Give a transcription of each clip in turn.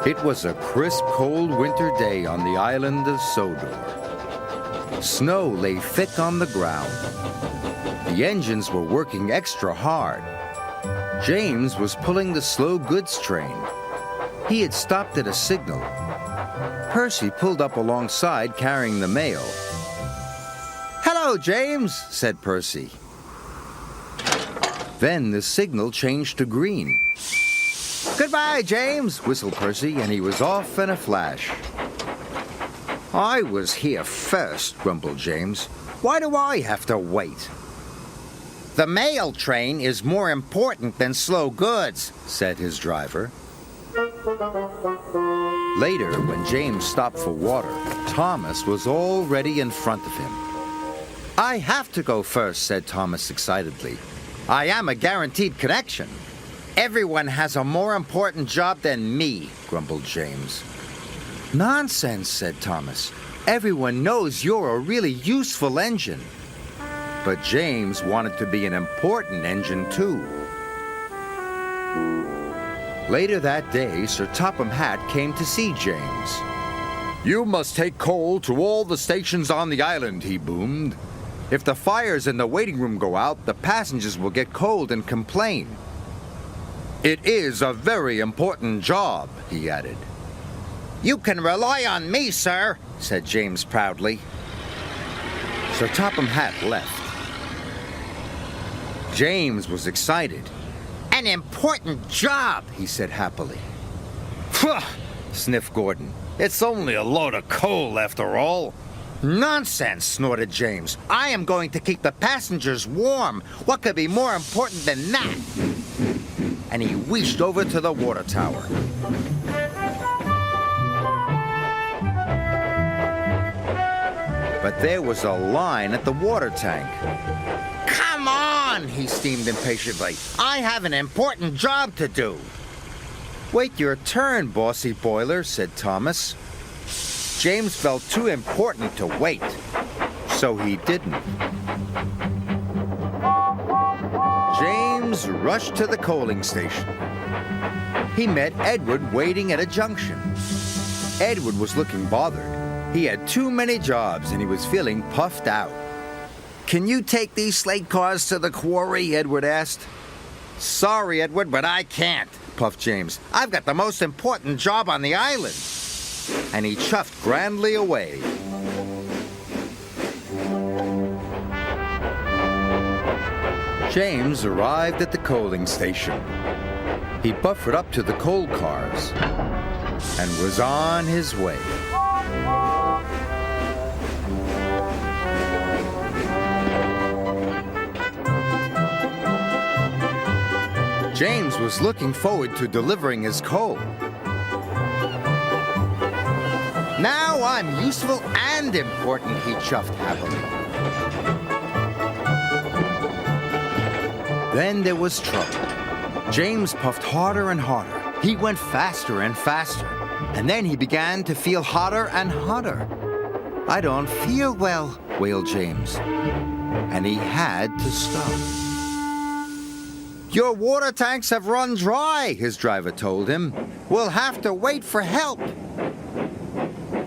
It was a crisp, cold winter day on the island of Sodor. Snow lay thick on the ground. The engines were working extra hard. James was pulling the slow goods train. He had stopped at a signal. Percy pulled up alongside carrying the mail. "Hello, James," said Percy. Then the signal changed to green. "Goodbye, James," whistled Percy, and he was off in a flash. "I was here first," grumbled James. "Why do I have to wait?" "The mail train is more important than slow goods," said his driver. Later, when James stopped for water, Thomas was already in front of him. "I have to go first," said Thomas excitedly. "I am a guaranteed connection." "Everyone has a more important job than me," grumbled James. "Nonsense," said Thomas. "Everyone knows you're a really useful engine." But James wanted to be an important engine, too. Later that day, Sir Topham Hatt came to see James. "You must take coal to all the stations on the island," he boomed. "If the fires in the waiting room go out, the passengers will get cold and complain." "It is a very important job," he added. "You can rely on me, sir," said James proudly. Sir Topham Hatt left. James was excited. "An important job," he said happily. "Phew," sniffed Gordon. "It's only a load of coal after all." "Nonsense," snorted James. "I am going to keep the passengers warm. What could be more important than that?" And he wheeshed over to the water tower. But there was a line at the water tank. "Come on," he steamed impatiently. "I have an important job to do." "Wait your turn, bossy boiler," said Thomas. James felt too important to wait, so he didn't. James rushed to the coaling station. He met Edward waiting at a junction. Edward was looking bothered. He had too many jobs and he was feeling puffed out. "Can you take these slate cars to the quarry?" Edward asked. "Sorry, Edward, but I can't," puffed James. "I've got the most important job on the island." And he chuffed grandly away. James arrived at the coaling station. He buffered up to the coal cars and was on his way. James was looking forward to delivering his coal. "Now I'm useful and important," he chuffed happily. Then there was trouble. James puffed harder and harder. He went faster and faster. And then he began to feel hotter and hotter. "I don't feel well," wailed James. And he had to stop. "Your water tanks have run dry," his driver told him. "We'll have to wait for help."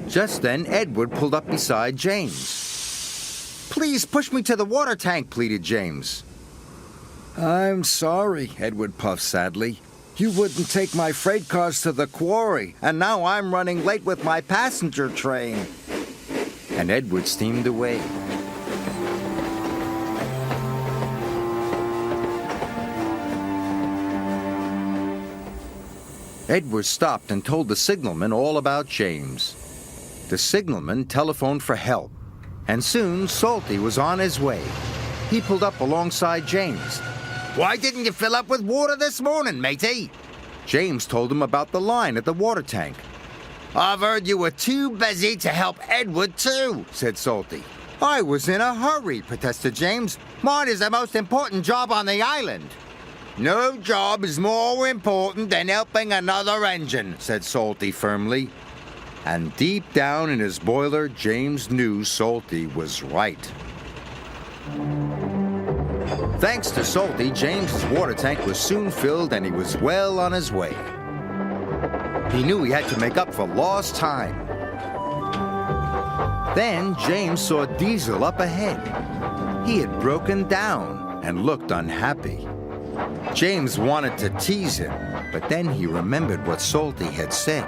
Just then, Edward pulled up beside James. "Please push me to the water tank," pleaded James. "I'm sorry," Edward puffed sadly. "You wouldn't take my freight cars to the quarry, and now I'm running late with my passenger train." And Edward steamed away. Edward stopped and told the signalman all about James. The signalman telephoned for help, and soon Salty was on his way. He pulled up alongside James. "Why didn't you fill up with water this morning, matey?" James told him about the line at the water tank. "I've heard you were too busy to help Edward, too," said Salty. "I was in a hurry," protested James. "Mine is the most important job on the island." "No job is more important than helping another engine," said Salty firmly. And deep down in his boiler, James knew Salty was right. Thanks to Salty, James's water tank was soon filled and he was well on his way. He knew he had to make up for lost time. Then James saw Diesel up ahead. He had broken down and looked unhappy. James wanted to tease him, but then he remembered what Salty had said.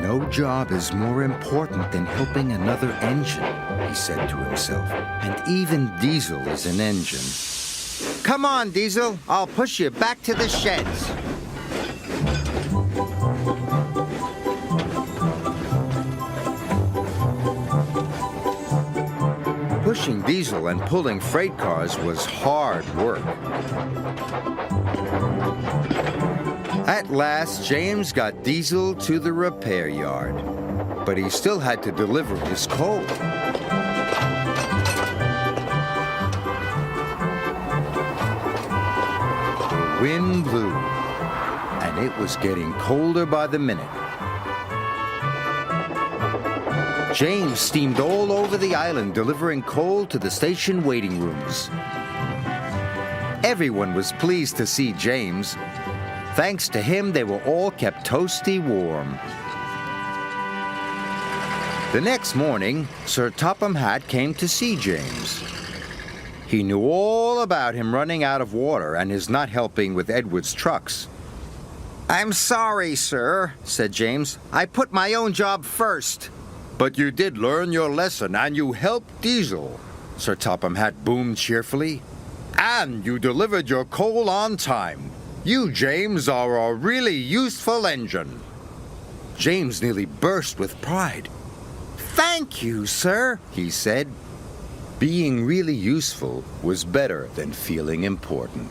"No job is more important than helping another engine," he said to himself. "And even Diesel is an engine." "Come on, Diesel. I'll push you back to the sheds." Pushing Diesel and pulling freight cars was hard work. At last, James got Diesel to the repair yard, but he still had to deliver his coal. The wind blew, and it was getting colder by the minute. James steamed all over the island delivering coal to the station waiting rooms. Everyone was pleased to see James. Thanks to him, they were all kept toasty warm. The next morning, Sir Topham Hatt came to see James. He knew all about him running out of water and his not helping with Edward's trucks. "I'm sorry, sir," said James. "I put my own job first." "But you did learn your lesson, and you helped Diesel," Sir Topham Hatt boomed cheerfully. "And you delivered your coal on time. You, James, are a really useful engine." James nearly burst with pride. "Thank you, sir," he said. Being really useful was better than feeling important.